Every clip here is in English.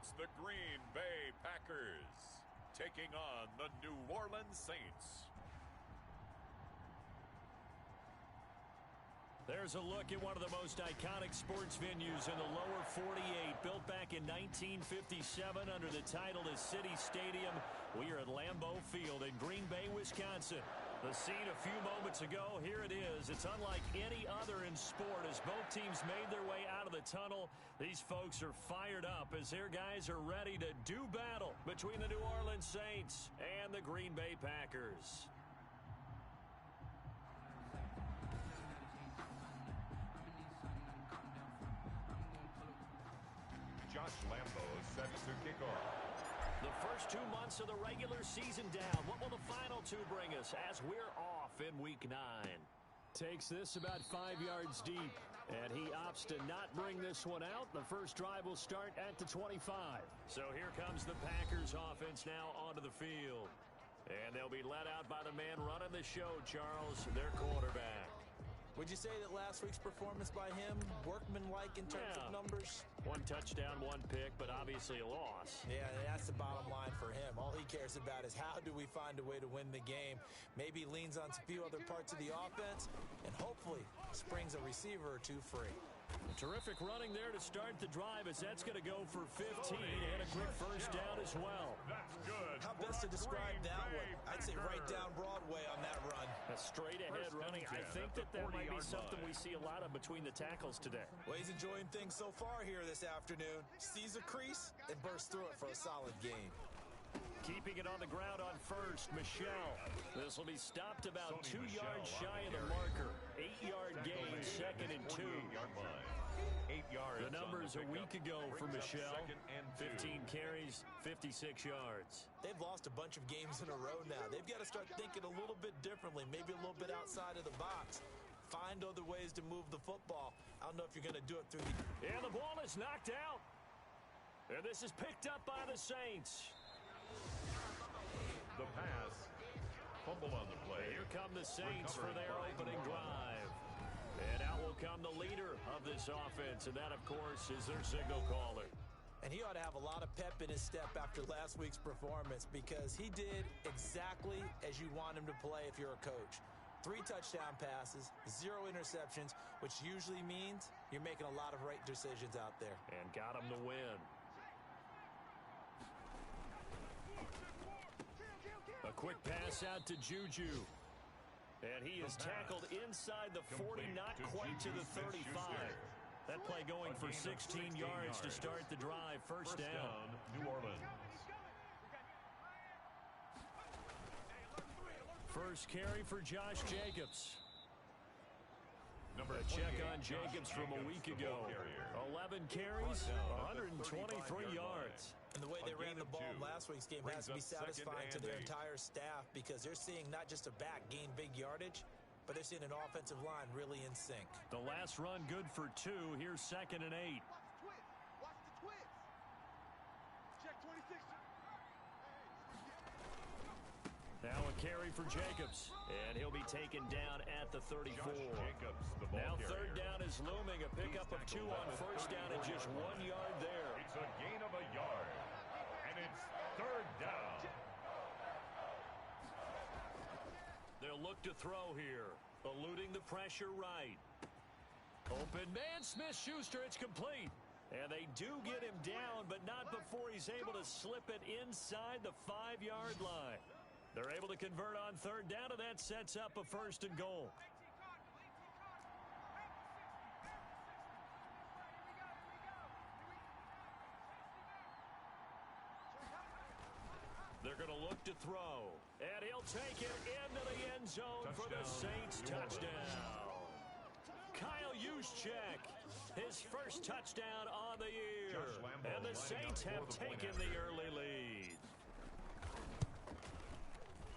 It's the Green Bay Packers taking on the New Orleans Saints. There's a look at one of the most iconic sports venues in the lower 48, built back in 1957 under the title of City Stadium. We are at Lambeau Field in Green Bay, Wisconsin. The scene a few moments ago, here it is. It's unlike any other in sport as both teams made their way out of the tunnel. These folks are fired up as their guys are ready to do battle between the New Orleans Saints and the Green Bay Packers. Josh Lambeau set to kick off. The first 2 months of the regular season down. What will the final two bring us as we're off in Week 9? Takes this about 5 yards deep, and he opts to not bring this one out. The first drive will start at the 25. So here comes the Packers offense now onto the field. And they'll be led out by the man running the show, Charles, their quarterback. Would you say that last week's performance by him, workmanlike in terms of numbers? 1 touchdown, 1 pick, but obviously a loss. Yeah, that's the bottom line for him. All he cares about is how do we find a way to win the game. Maybe he leans on a few other parts of the offense and hopefully springs a receiver or two free. Terrific running there to start the drive as that's going to go for 15 and a quick first down as well. That's good. How best to describe that one? I'd say right down Broadway on that run. A straight ahead running. I think that might be something we see a lot of between the tackles today. Well, he's enjoying things so far here this afternoon. Sees a crease and bursts through it for a solid gain. Keeping it on the ground on first, Michelle. This will be stopped about 2 yards shy of the marker. 8-yard gain, 2nd and 2. 8 yards. The numbers a week ago for Michelle. 15 carries, 56 yards. They've lost a bunch of games in a row now. They've got to start thinking a little bit differently, maybe a little bit outside of the box. Find other ways to move the football. I don't know if you're going to do it through the... And the ball is knocked out. And this is picked up by the Saints. The pass. Fumble on the play. Here come the Saints for their opening drive. And out will come the leader of this offense, and that, of course, is their signal caller. And he ought to have a lot of pep in his step after last week's performance because he did exactly as you want him to play if you're a coach. 3 touchdown passes, 0 interceptions, which usually means you're making a lot of right decisions out there. And got him to win. A quick pass out to Juju. And he is tackled inside the 40, not quite to the 35. That play going for 16 yards to start the drive. First down. New Orleans. First carry for Josh Jacobs. A check on Jacobs from a week ago. 11 carries, 123 yards. And the way they ran the ball in last week's game has to be satisfying to their entire staff because they're seeing not just a back gain big yardage, but they're seeing an offensive line really in sync. The last run good for 2. Here's 2nd and 8. Watch the twits. Check 26. Now a carry for Jacobs, and he'll be taken down at the 34. Jacobs, the ball now carrier. Third down is looming. A pickup of 2 on first down and just 1 yard there. It's a gain of a yard, and it's 3rd down. They'll look to throw here, eluding the pressure right. Open man, Smith-Schuster, it's complete. And they do get him down, but not before he's able to slip it inside the 5-yard line. They're able to convert on 3rd down, and that sets up a 1st and goal. They're going to look to throw. And he'll take it into the end zone for the Saints touchdown. Kyle Juszczyk, his first touchdown on the year. And the Saints have taken the early lead.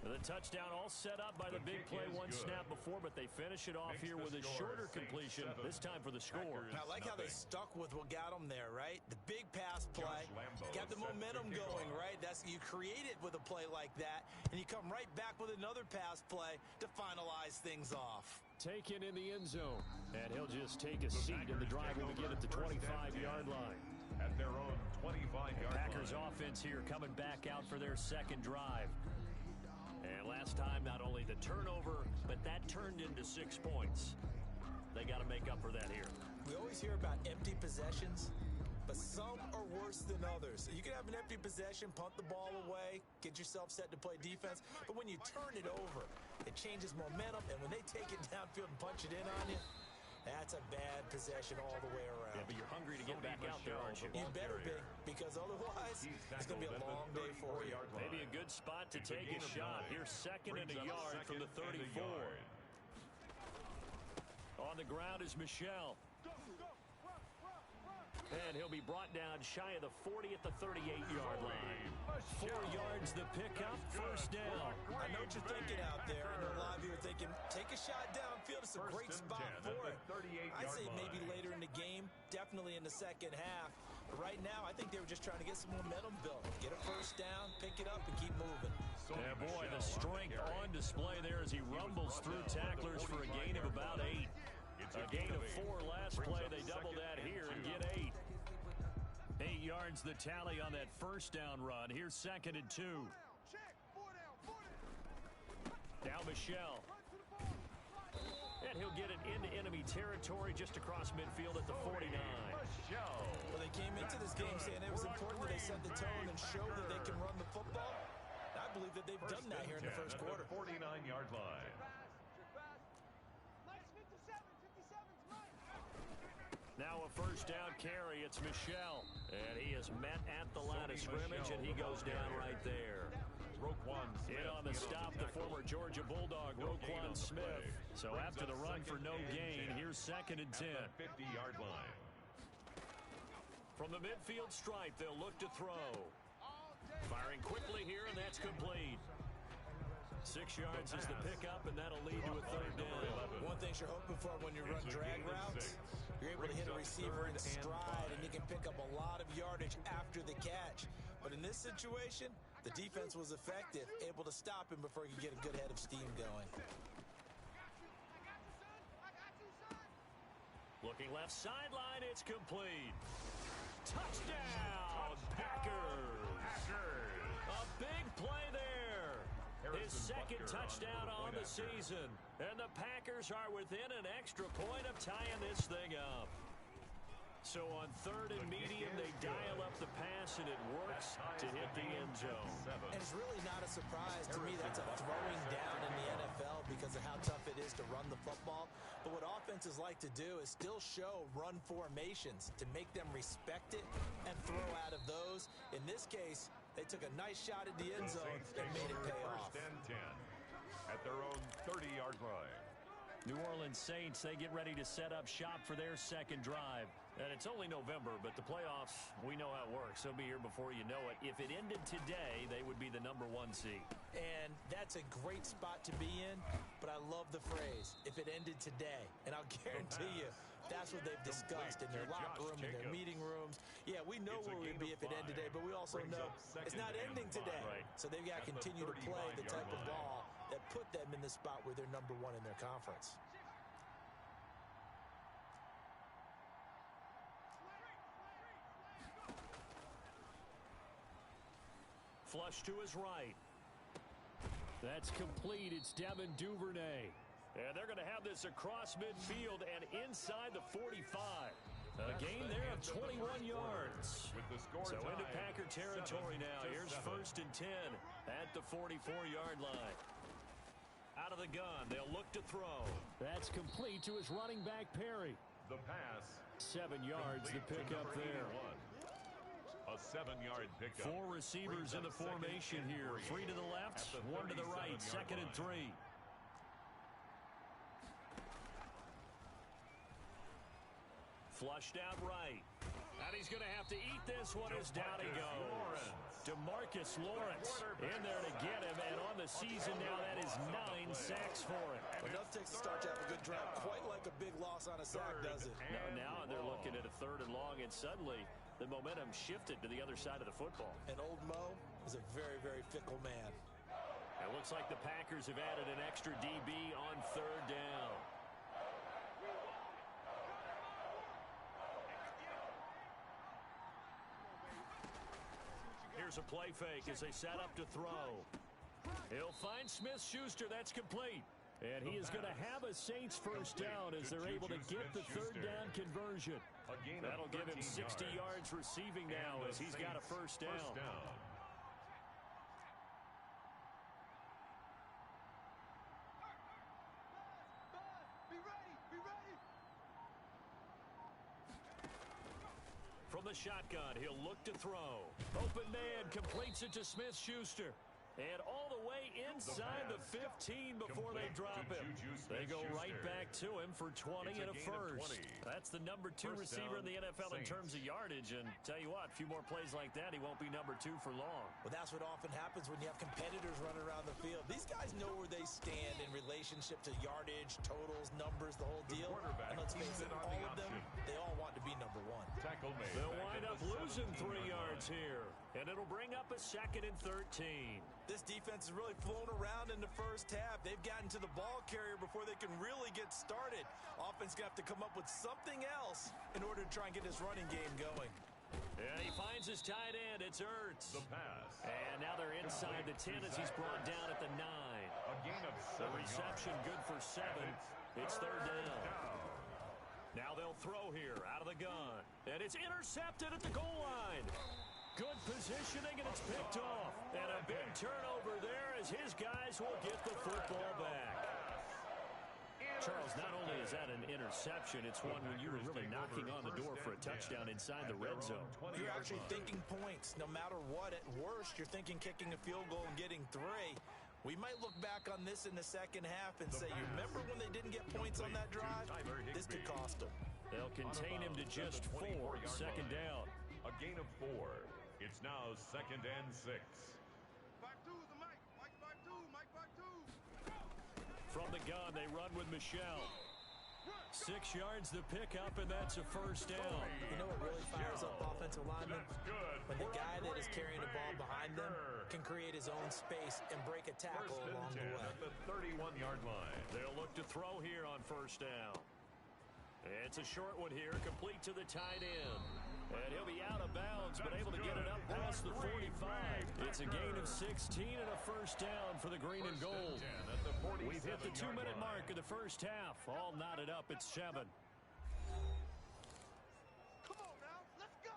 The touchdown all set up by the big play, 1 snap before, but they finish it off here with a shorter completion, this time for the score. I like how they stuck with what got them there, right? The big pass play, got the momentum going, right? You create it with a play like that, and you come right back with another pass play to finalize things off. Taken in the end zone, and he'll just take a seat, and the drive will begin at the 25-yard line. at their own 25-yard line. Packers offense here coming back out for their second drive. And last time, not only the turnover, but that turned into 6 points. They got to make up for that here. We always hear about empty possessions, but some are worse than others. You can have an empty possession, punt the ball away, get yourself set to play defense, but when you turn it over, it changes momentum, and when they take it downfield and punch it in on you, that's a bad possession all the way around. Yeah, but you're hungry to get back out there, aren't you? You better be, because otherwise, it's going to be a long day for you. Maybe a good spot to take a shot. Here's second and a yard from the 34. On the ground is Michel. And he'll be brought down shy of the 40 at the 38-yard line. 4 yards the pickup, first down. I know what you're thinking out there. I know a lot of you are thinking, take a shot downfield. It's a great spot for it. I'd say maybe later in the game, definitely in the second half. But right now, I think they were just trying to get some momentum built. Get a first down, pick it up, and keep moving. Yeah, boy, the strength on display there as he rumbles through tacklers for a gain of about 8. A gain of 4 last play. They double that here and get 8. 8 yards the tally on that first down run. Here's second and 2. Now Michel. And he'll get it into enemy territory just across midfield at the 49. Well, they came into this game saying it was important that they set the tone and show that they can run the football. I believe that they've done that here in the first quarter. 49-yard line. Now a first down carry. It's Michel. And he is met at the line of scrimmage, and he goes down right there. In on the stop, the former Georgia Bulldog, Roquan Smith. So after the run for no gain, here's second and 10. 50-yard line. From the midfield stripe, they'll look to throw. Firing quickly here, and that's complete. 6 yards is the pickup, and that'll lead to a third down. One thing you're hoping for when you run drag routes, you're able to hit a receiver in stride, and you can pick up a lot of yardage after the catch. But in this situation, the defense was effective, able to stop him before he could get a good head of steam going. Looking left sideline, it's complete. Touchdown, Packers! A big play there. His second touchdown on the season. And the Packers are within an extra point of tying this thing up. So on third and medium, they dial up the pass, and it works to hit the end zone. And it's really not a surprise to me. That's a throwing down in the NFL because of how tough it is to run the football. But what offenses like to do is still show run formations to make them respect it and throw out of those. In this case, they took a nice shot at the end zone and made it pay off. First and 10 at their own 30-yard line. New Orleans Saints, they get ready to set up shop for their second drive. And it's only November, but the playoffs, we know how it works. They'll be here before you know it. If it ended today, they would be the #1 seed. And that's a great spot to be in, but I love the phrase, if it ended today. And I'll guarantee you, that's what they've discussed in their locker room, in their meeting rooms. Yeah, we know where we'd be if it ended today, but we also know it's not ending today. So they've got to continue to play the type of ball that put them in the spot where they're #1 in their conference. Flush to his right. That's complete. It's Devin Duvernay. And they're going to have this across midfield and inside the 45. A gain there of 21 yards. So into Packer territory now. Here's first and 10 at the 44-yard line. Out of the gun, they'll look to throw. That's complete to his running back, Perry. The pass. 7 yards, the pickup there. A 7-yard pickup. 4 receivers in the formation here. 3 to the left, 1 to the right. Second and 3. Flushed out right. And he's going to have to eat this one as down he goes. DeMarcus Lawrence in there to get him. And on the season now, that is 9 sacks for him. Enough takes to start to have a good drive. Quite like a big loss on a sack, does it? No, now they're looking at a 3rd and long, and suddenly the momentum shifted to the other side of the football. And old Mo is a very, very fickle man. It looks like the Packers have added an extra DB on 3rd down. Here's a play fake as they set up to throw. He'll find Smith-Schuster. That's complete. And he is going to have a Saints first down as they're able to get the third down conversion. That'll give him 60 yards receiving now as he's got a first down. From the shotgun, he'll look to throw. Open man completes it to Smith-Schuster. And all the way inside the 15 before they drop him. They go right back to him for 20 and a first. That's the number 2 receiver in the NFL in terms of yardage. And tell you what, a few more plays like that, he won't be number 2 for long. Well, that's what often happens when you have competitors running around the field. These guys know where they stand in relationship to yardage, totals, numbers, the whole deal. And let's face it, all of them, they all want to be number 1. They'll wind up losing 3 yards here. And it'll bring up a 2nd and 13. This defense has really flown around in the first half. They've gotten to the ball carrier before they can really get started. Offense going to have to come up with something else in order to try and get this running game going. And he finds his tight end. It's Ertz. And now they're inside the 10 as he's brought down at the 9. The reception good for 7. It's third down. Now they'll throw here out of the gun. And it's intercepted at the goal line. Good positioning, and it's picked off. And a big turnover there as his guys will get the football back. Charles, not only is that an interception, it's one when you were really knocking on the door for a touchdown inside the red zone. You're actually thinking points. No matter what, at worst, you're thinking kicking a field goal and getting 3. We might look back on this in the second half and say, you remember when they didn't get points on that drive? This could cost them. They'll contain him to just 4. Second down. A gain of 4. It's now 2nd and 6. 5-2 is the Mike. Mike 5-2. Mike 5-2. From the gun, they run with Michelle. 6 yards to pick up, and that's a first down. You know what really fires up offensive linemen? When the guy that is carrying the ball behind them can create his own space and break a tackle along the way. At the 31-yard line. They'll look to throw here on first down. It's a short one here, complete to the tight end. And he'll be out of bounds, but able to get it up past the 45. It's a gain of 16 and a first down for the green and gold. We've hit the 2-minute mark of the first half. All knotted up at 7. Come on now, let's go.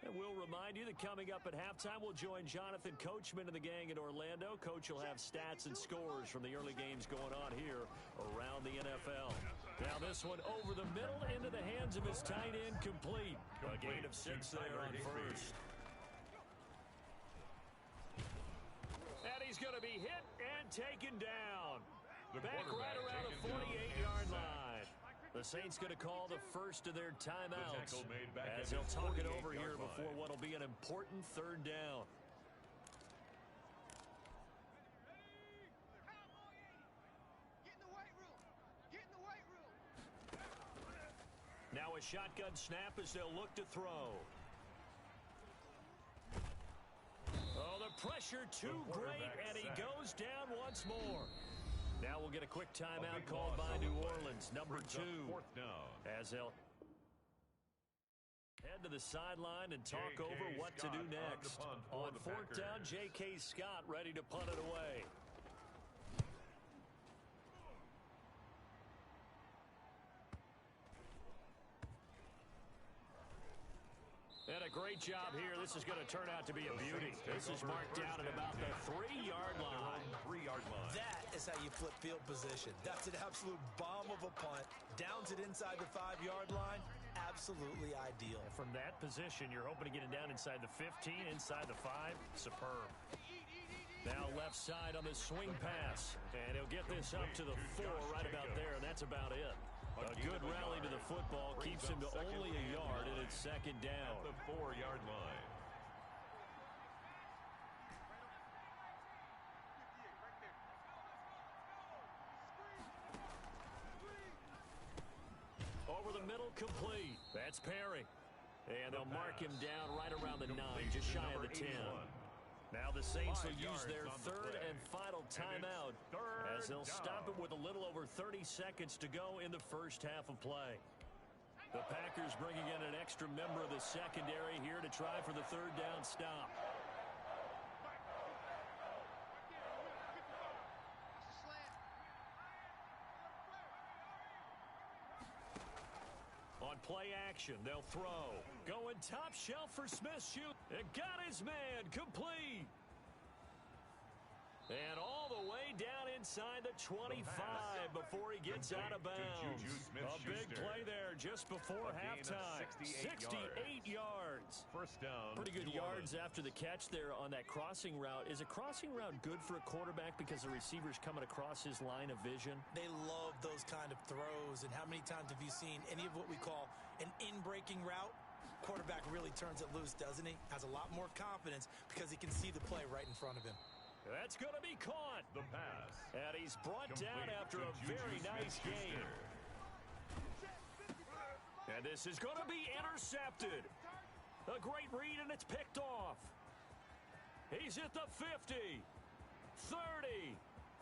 And we'll remind you that coming up at halftime, we'll join Jonathan Coachman and the gang in Orlando. Coach will have stats and scores from the early games going on here around the NFL. Now this one over the middle into the hands of his tight end, complete. A gain of 6 there on first. And he's going to be hit and taken down. Back right around the 48-yard line. The Saints going to call the first of their timeouts as they'll talk it over here before what will be an important third down. Now a shotgun snap as they'll look to throw. Oh, the pressure too great, and he goes down once more. Now we'll get a quick timeout called by New Orleans, number 2, as they'll head to the sideline and talk over what to do next. On 4th down, J.K. Scott ready to punt it away. And a great job here. This is going to turn out to be a beauty. This is marked down at about the 3-yard line. That is how you flip field position. That's an absolute bomb of a punt. Downs it inside the 5-yard line. Absolutely ideal. And from that position, you're hoping to get it down inside the 15, inside the 5. Superb. Now left side on the swing pass. And he'll get this up to the 4 right about there, and that's about it. A good rally to the football keeps him to only a yard, and it's 2nd down. At the 4-yard line. Over the middle, complete. That's Perry. And they'll mark him down right around the 9, just shy of the 10. Now the Saints will use their 3rd and final timeout as they'll stop it with a little over 30 seconds to go in the first half of play. The Packers bringing in an extra member of the secondary here to try for the 3rd down stop. formation. They'll throw. Going top shelf for Smith. Shoot. And got his man. Complete. And all the way down inside the 25 before he gets out of bounds. A big play there just before halftime. 68 yards. First down. Pretty good yards after the catch there on that crossing route. Is a crossing route good for a quarterback because the receiver's coming across his line of vision? They love those kind of throws. And how many times have you seen any of what we call an in-breaking route? Quarterback really turns it loose, doesn't he? Has a lot more confidence because he can see the play right in front of him. That's going to be caught. The pass. And he's brought down after a very nice game. And this is going to be intercepted. A great read, and it's picked off. He's at the 50, 30,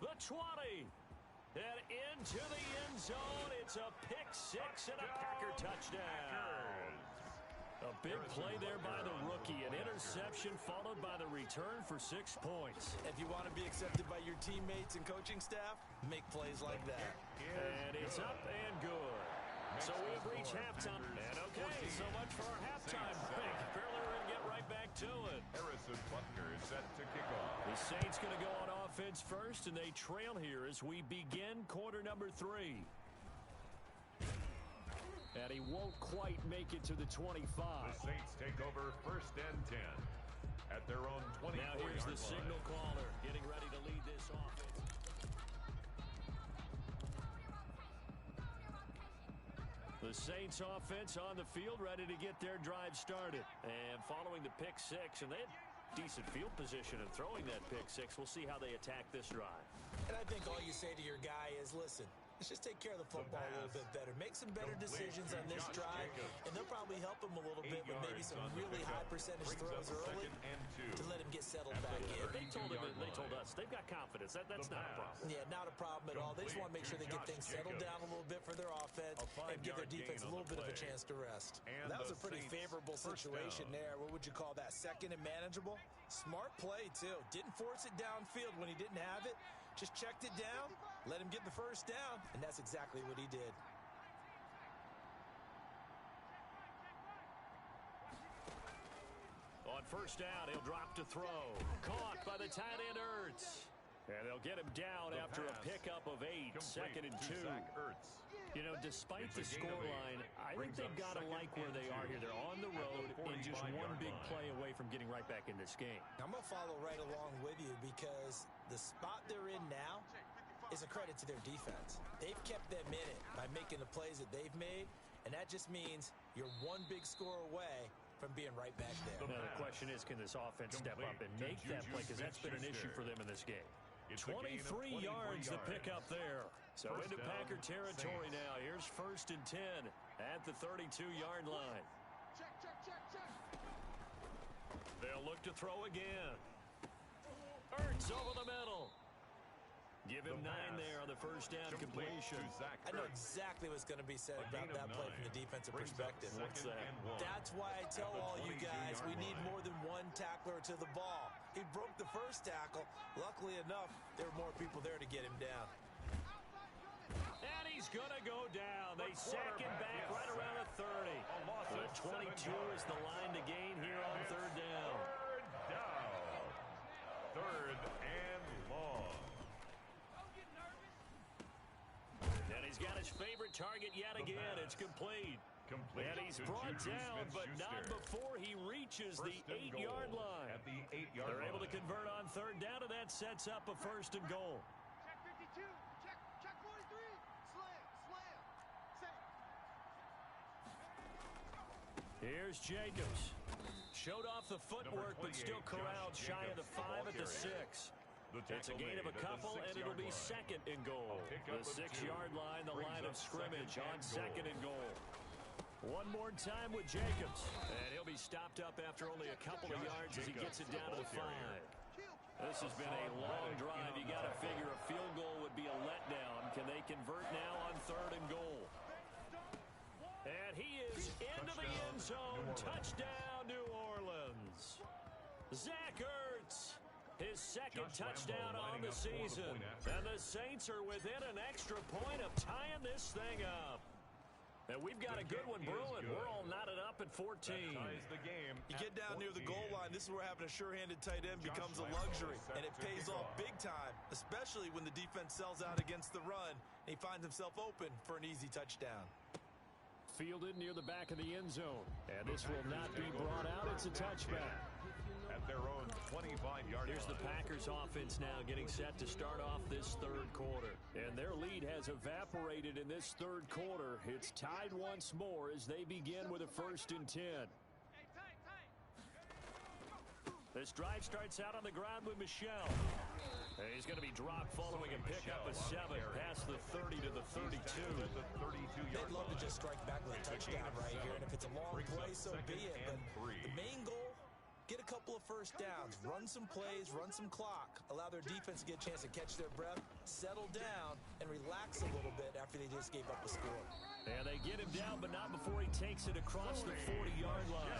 the 20, and into the end zone. It's a pick six and a Packer touchdown. A big play there by the rookie. An interception followed by the return for 6 points. If you want to be accepted by your teammates and coaching staff, make plays like that. And it's up and good. So we've reached halftime. And okay, so much for our halftime break. Apparently we're going to get right back to it. Harrison Butker is set to kick off. The Saints going to go on offense first, and they trail here as we begin quarter number 3. And he won't quite make it to the 25. The Saints take over first and 10 at their own 24-yard line. Now here's the signal caller getting ready to lead this offense. The Saints offense on the field ready to get their drive started. And following the pick six, and they had decent field position in throwing that pick six. We'll see how they attack this drive. And I think all you say to your guy is, listen, let's just take care of the football a little bit better. Make some better decisions on this drive, and they'll probably help him a little bit with maybe some really high percentage throws early to let him get settled back in. They told us they've got confidence. That's not a problem. Yeah, not a problem at all. They just want to make sure they get things settled down a little bit for their offense and give their defense a little bit of a chance to rest. That was a pretty favorable situation there. What would you call that? Second and manageable? Smart play, too. Didn't force it downfield when he didn't have it. Just checked it down, let him get the first down, and that's exactly what he did. On first down, he'll drop to throw. Caught by the tight end, Ertz. And they'll get him down after a pickup of 8, second and 2. You know, despite the scoreline, I think they've got to like where they are here. They're on the road and just one big play away from getting right back in this game. I'm going to follow right along with you because the spot they're in now is a credit to their defense. They've kept them in it by making the plays that they've made, and that just means you're one big score away from being right back there. Now, the question is, can this offense step up and make that play? Because that's been an issue for them in this game. 23 yards to pick up there. So into Packer territory now. Here's first and 10 at the 32-yard line. They'll look to throw again. Ertz over the middle. Give him 9 there on the first down completion. I know exactly what's going to be said about that play from the defensive perspective. What's that? That's why I tell all you guys we need more than one tackler to the ball. He broke the first tackle. Luckily enough, there were more people there to get him down. And he's going to go down. They sack him back right around the 30. The 22 is the line to gain here on third down. Third and long. And he's got his favorite target yet again. It's complete. And he's brought down, but not before he reaches the 8-yard line. At the 8-yard line. They're able to convert on third down, and that sets up a first and goal. Check 52. Check 43. Slam. Safe. Here's Jacobs. Showed off the footwork, but still corralled shy of the 5 at the 6. It's a gain of a couple, and it'll be second and goal. The 6-yard line, the line of scrimmage on second and goal. One more time with Jacobs, and he'll be stopped up after only a couple of yards as he gets it down to the 5. This has been a long drive. You got to figure a field goal would be a letdown. Can they convert now on third and goal? And he is into the end zone. Touchdown, New Orleans. Zach Ertz, his second touchdown on the season. And the Saints are within an extra point of tying this thing up. And we've got a good one brewing. We're all knotted up at 14. The game You get down near the goal line, this is where having a sure-handed tight end becomes a luxury, and it pays off big time, especially when the defense sells out against the run, and he finds himself open for an easy touchdown. Fielded near the back of the end zone, and this will not be brought out. It's a touchback. at their own 25-yard line. Here's the Packers offense now getting set to start off this third quarter. And their lead has evaporated in this third quarter. It's tied once more as they begin with a 1st and 10. This drive starts out on the ground with Michel. And he's going to be dropped following a pickup of 7 past the 30 to the 32. They'd love to just strike back with a touchdown right here, and if it's a long play, so be it. But the main goal, get a couple of first downs, run some plays, run some clock, allow their defense to get a chance to catch their breath, settle down, and relax a little bit after they just gave up a score. And they get him down, but not before he takes it across the 40-yard line.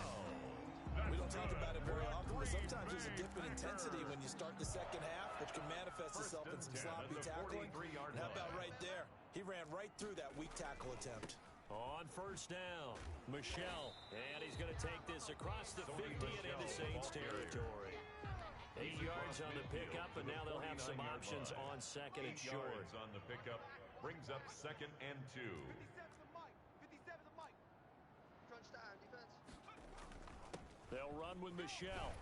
We don't talk about it very often, but sometimes there's a dip in intensity when you start the second half, which can manifest itself in some sloppy tackling. And how about right there? He ran right through that weak tackle attempt. On 1st down, Michel, and he's going to take this across the 50 and into Saints territory. 8 yards on the pickup, and now they'll have some options on 2nd and short. On the pickup brings up 2nd and 2. 57 to Mike. Crunch time, defense. They'll run with Michel.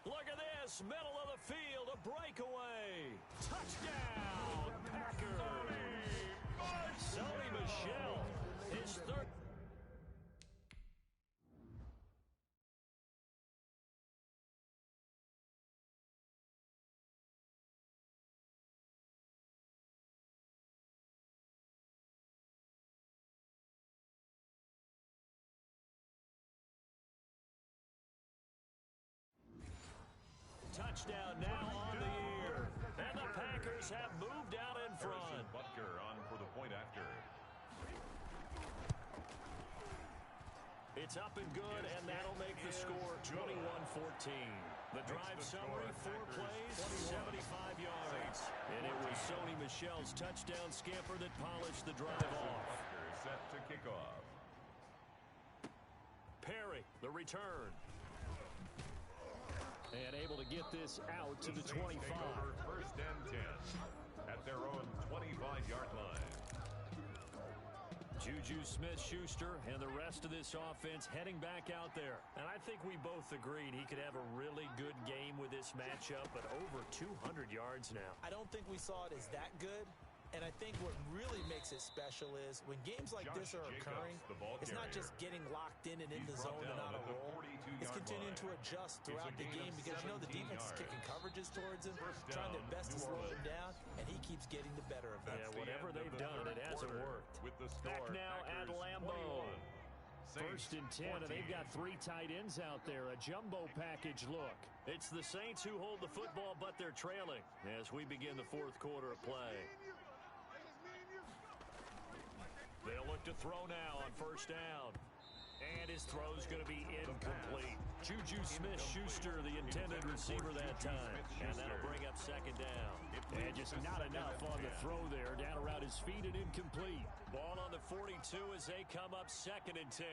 Look at this, middle of the field, a breakaway. Touchdown, Packers. Sony Michel, his third. Touchdown now on the year. And the Packers have moved out in front. Butker on for the point after. It's up and good, and that'll make the score 21-14. The drive summary, 4 plays, 75 yards. And it was Sony Michel's touchdown scamper that polished the drive off. Butker set to kick off. Perry, the return. And able to get this out to the 25. 1st and 10 at their own 25-yard line. Juju Smith-Schuster and the rest of this offense heading back out there. And I think we both agreed he could have a really good game with this matchup, but over 200 yards now. I don't think we saw it as that good. And I think what really makes it special is when games like this are occurring, it's not just getting locked in and in the zone and on a roll. It's continuing to adjust throughout the game because you know the defense is kicking coverages towards him, trying their best to slow him down, and he keeps getting the better of it. Yeah, whatever they've done, it hasn't worked. Back now at Lambeau. 1st and 10, and they've got 3 tight ends out there. A jumbo package look. It's the Saints who hold the football, but they're trailing as we begin the 4th quarter of play. They'll look to throw now on 1st down. And his throw's going to be incomplete. Juju Smith-Schuster, the intended receiver that time. And that'll bring up 2nd down. And just not enough on the throw there. Down around his feet and incomplete. Ball on the 42 as they come up 2nd and 10.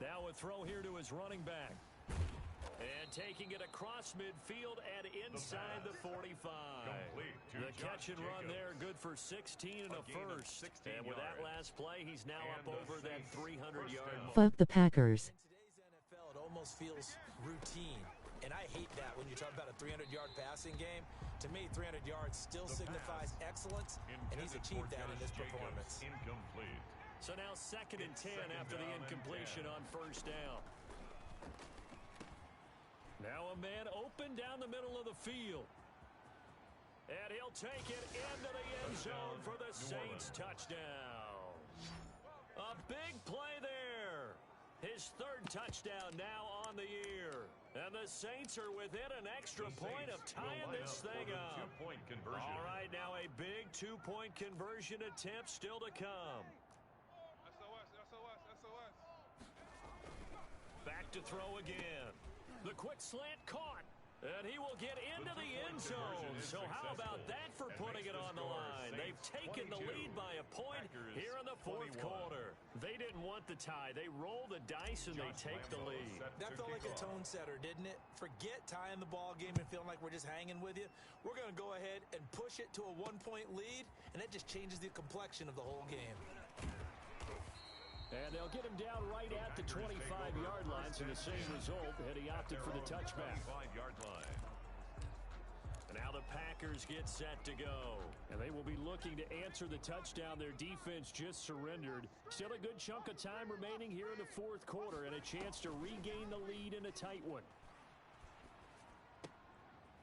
Now a throw here to his running back. And taking it across midfield and inside the 45. The catch and run there, good for 16 and a 1st. And with that last play, he's now up over that 300-yard mark. Fuck the Packers. In today's NFL, it almost feels routine. And I hate that when you talk about a 300-yard passing game. To me, 300 yards still signifies excellence, and he's achieved that in this performance. Incomplete. So now 2nd and 10 after the incompletion on 1st down. Now a man open down the middle of the field. And he'll take it into the end zone for the Saints touchdown. A big play there. His 3rd touchdown now on the year. And the Saints are within an extra point of tying this thing up. Two-point conversion. All right, now a big 2-point conversion attempt still to come. Back to throw again. The quick slant caught. And he will get into the end zone. So how about that for putting it on the line? They've taken the lead by a point here in the fourth quarter. They didn't want the tie. They roll the dice and they take the lead. That felt like a tone setter, didn't it? Forget tying the ball game and feeling like we're just hanging with you. We're going to go ahead and push it to a one-point lead, and that just changes the complexion of the whole game. And they'll get him down right at the 25-yard line, so the same result, and he opted for the touchback. And now the Packers get set to go. And they will be looking to answer the touchdown their defense just surrendered. Still a good chunk of time remaining here in the fourth quarter and a chance to regain the lead in a tight one.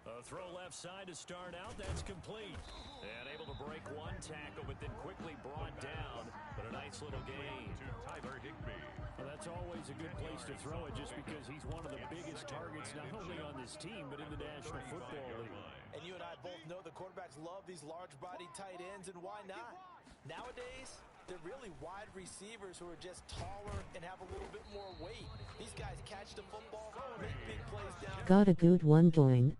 A throw left side to start out. That's complete. And able to break one tackle, but then quickly brought down. But a nice little gain. Well, that's always a good place to throw it just because he's one of the biggest targets not only on this team but in the National Football League. And you and I both know the quarterbacks love these large-body tight ends, and why not? Nowadays, they're really wide receivers who are just taller and have a little bit more weight. These guys catch the football, make big plays down. Got a good one going.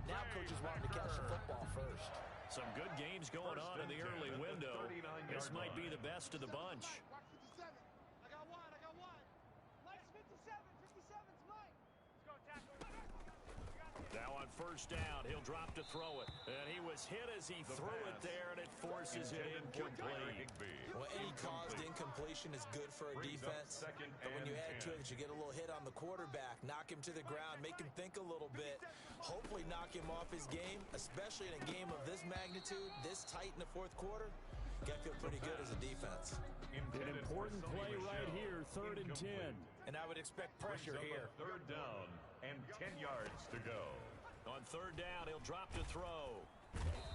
Now coaches want to catch the football first. Some good games going on in the early window. This might be the best of the bunch. I got one. Mike's 57. 57's Mike. Let's go, tackle. Now on first down, he'll drop to throw it. And he was hit as he threw it there, and it forces it incomplete. Well, any caused incompletion is good for a defense. But when you add to it, you get a little hit on the quarterback, knock him to the ground, make him think a little bit, hopefully knock him off his game, especially in a game of this magnitude, this tight in the fourth quarter. You got to feel pretty good as a defense. An important play right here, 3rd and 10. And I would expect pressure here. 3rd down and 10 yards to go. On 3rd down, he'll drop to throw.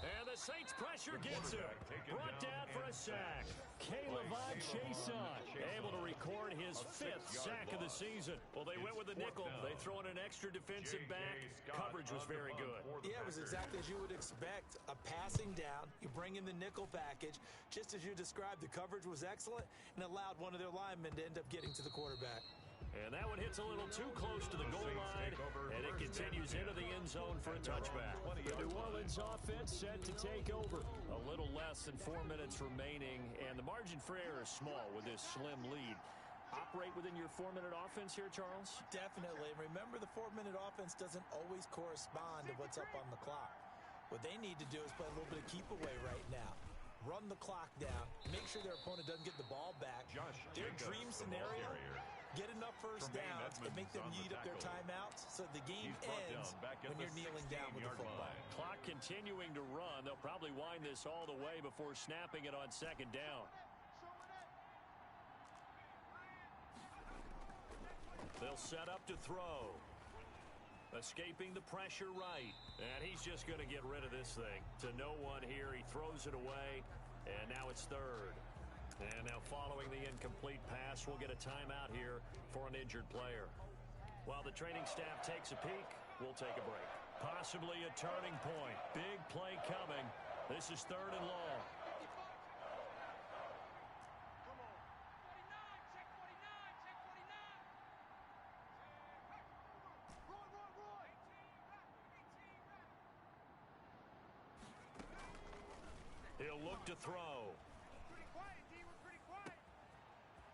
And the Saints pressure gets him. Brought down for a sack. Caleb Chason able to record his 5th sack of the season. Well, they went with the nickel. They throw in an extra defensive back. Coverage was very good. Yeah, it was exactly as you would expect. A passing down. You bring in the nickel package. Just as you described, the coverage was excellent and allowed one of their linemen to end up getting to the quarterback. And that one hits a little too close to the goal line, and it continues into the end zone for a touchback. The New Orleans offense set to take over. A little less than 4 minutes remaining, and the margin for error is small with this slim lead. Operate within your 4-minute offense here, Charles? Definitely. Remember, the 4-minute offense doesn't always correspond to what's up on the clock. What they need to do is play a little bit of keep away right now. Run the clock down. Make sure their opponent doesn't get the ball back. Their dream scenario, get enough first downs and make them eat up their timeouts so the game ends when you're kneeling down with the football. Clock continuing to run. They'll probably wind this all the way before snapping it on 2nd down. They'll set up to throw. Escaping the pressure right. And he's just going to get rid of this thing. To no one here. He throws it away. And now it's 3rd. And now following the incomplete pass, we'll get a timeout here for an injured player. While the training staff takes a peek, we'll take a break. Possibly a turning point. Big play coming. This is 3rd and long. He'll look to throw.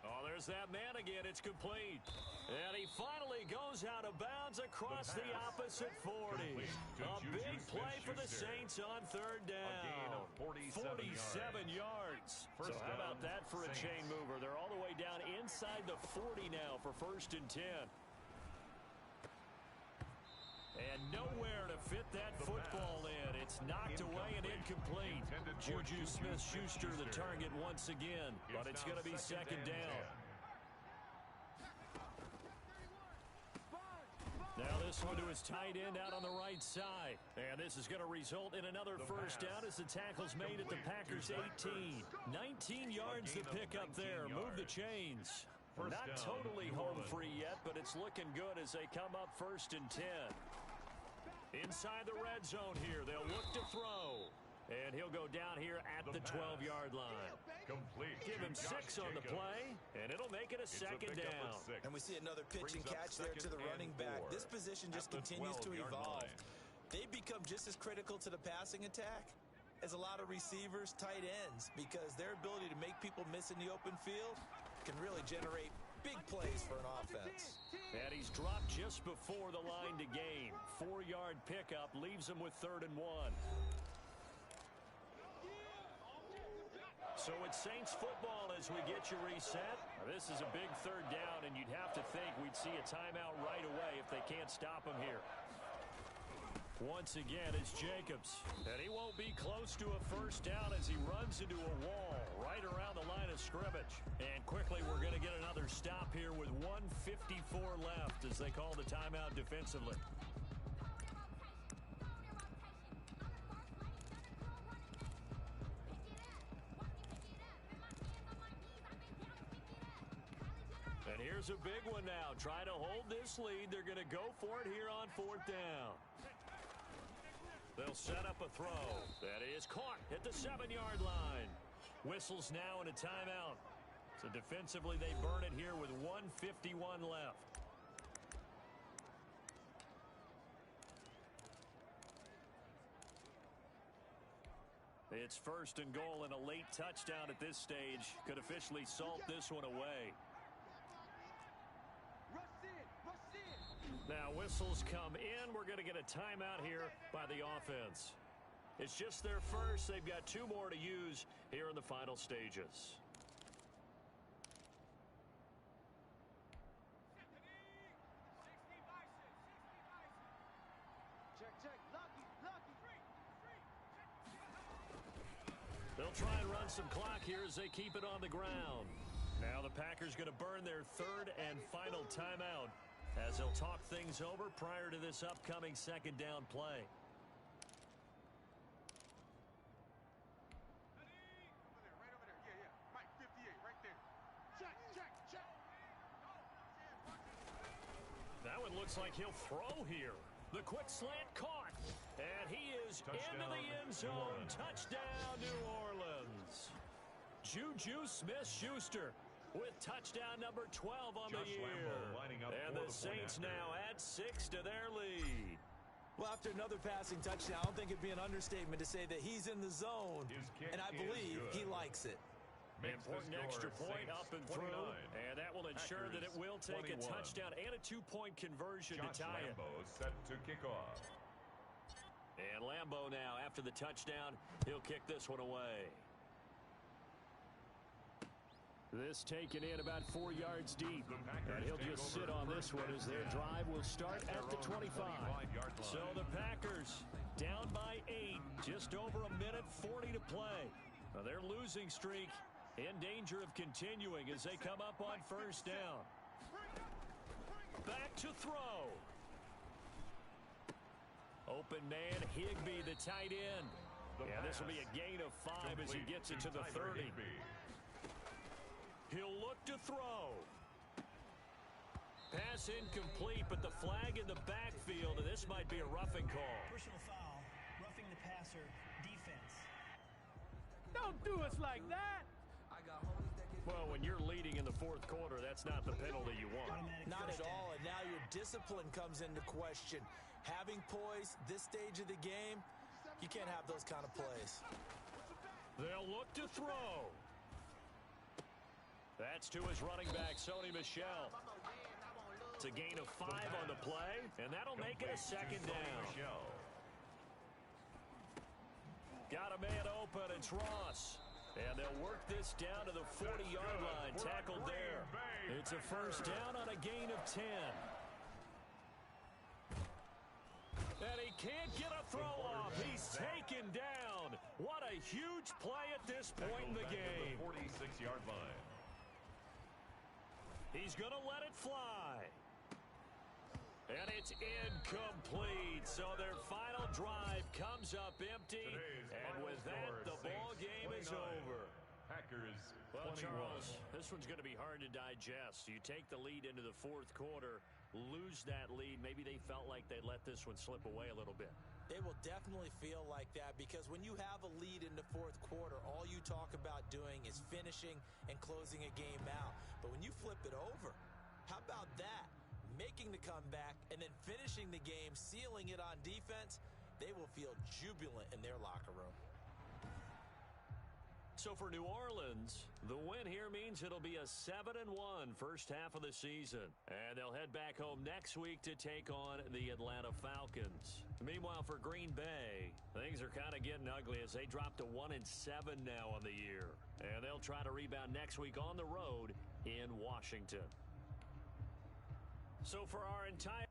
Oh, there's that man again. It's complete. And he finally goes out of bounds across the opposite 40. A big play for the Saints on 3rd down. 47 yards. So how about that for a chain mover? They're all the way down inside the 40 now for 1st and 10. And nowhere to fit that football in. It's knocked away and incomplete. Juju Smith-Schuster the target once again, but it's going to be 2nd down. Now this one to his tight end out on the right side. And this is going to result in another first down as the tackle's made at the Packers' 18. 19 yards to pick up there. Move the chains. Not totally home free yet, but it's looking good as they come up 1st and 10. Inside the red zone here, they'll look to throw. And he'll go down here at the 12-yard line. Complete. Give him 6 on the play, and it'll make it a second down. And we see another pitch and catch there to the running back. This position just continues to evolve. They become just as critical to the passing attack as a lot of receivers, tight ends, because their ability to make people miss in the open field can really generate big plays for an offense. And he's dropped just before the line to gain. 4-yard pickup leaves him with 3rd and 1. So it's Saints football as we get you reset. This is a big 3rd down, and you'd have to think we'd see a timeout right away if they can't stop him here. Once again, it's Jacobs. And he won't be close to a 1st down as he runs into a wall right around the line of scrimmage. And quickly, we're going to get another stop here with 1:54 left as they call the timeout defensively. And here's a big one now. Trying to hold this lead. They're going to go for it here on 4th down. They'll set up a throw. That is caught at the 7-yard line. Whistles now and a timeout. So defensively, they burn it here with 1:51 left. It's 1st and goal, and a late touchdown at this stage could officially salt this one away. Now whistles come in. We're going to get a timeout here by the offense. It's just their first. They've got 2 more to use here in the final stages. They'll try and run some clock here as they keep it on the ground. Now the Packers going to burn their 3rd and final timeout as they'll talk things over prior to this upcoming 2nd down play. Right over there. Yeah. Mike, 58, right there. Check. That one looks like he'll throw here. The quick slant caught. And he is into the end zone. Touchdown, New Orleans. Juju Smith-Schuster with touchdown number 12 on the year. And the Saints now add 6 to their lead. Well, after another passing touchdown, I don't think it'd be an understatement to say that he's in the zone, and I believe he likes it. Important extra point up and through, and that will ensure that it will take a touchdown and a 2-point conversion to tie it. Set to kick off. And Lambeau now, after the touchdown, he'll kick this one away. This taken in about 4 yards deep, and he'll just sit on this one as their drive will start at the 25. So the Packers down by 8, just over 1:40 to play. Now their losing streak in danger of continuing as they come up on 1st down. Back to throw. Open man, Higbee, the tight end. And this will be a gain of 5 as he gets it to the 30. He'll look to throw. Pass incomplete, but the flag in the backfield, and this might be a roughing call. Personal foul, roughing the passer, defense. Don't do us like that. Well, when you're leading in the 4th quarter, that's not the penalty you want. Not at all, and now your discipline comes into question. Having poise this stage of the game, you can't have those kind of plays. They'll look to throw. That's to his running back, Sony Michel. It's a gain of 5 on the play, and that'll make it a 2nd down. Got a man open, it's Ross. And they'll work this down to the 40-yard line, tackled there. It's a 1st down on a gain of 10. And he can't get a throw off. He's taken down. What a huge play at this point in the game. 46-yard line. He's going to let it fly. And it's incomplete. So their final drive comes up empty. And with that, the ball game is over. Packers, Well, 21. Charles, this one's going to be hard to digest. You take the lead into the 4th quarter, lose that lead. Maybe they felt like they let this one slip away a little bit. They will definitely feel like that because when you have a lead in the fourth quarter, all you talk about doing is finishing and closing a game out. But when you flip it over, how about that? Making the comeback and then finishing the game, sealing it on defense, they will feel jubilant in their locker room. So for New Orleans, the win here means it'll be a 7-1 first half of the season. And they'll head back home next week to take on the Atlanta Falcons. Meanwhile, for Green Bay, things are kind of getting ugly as they drop to 1-7 now on the year. And they'll try to rebound next week on the road in Washington. So for our entire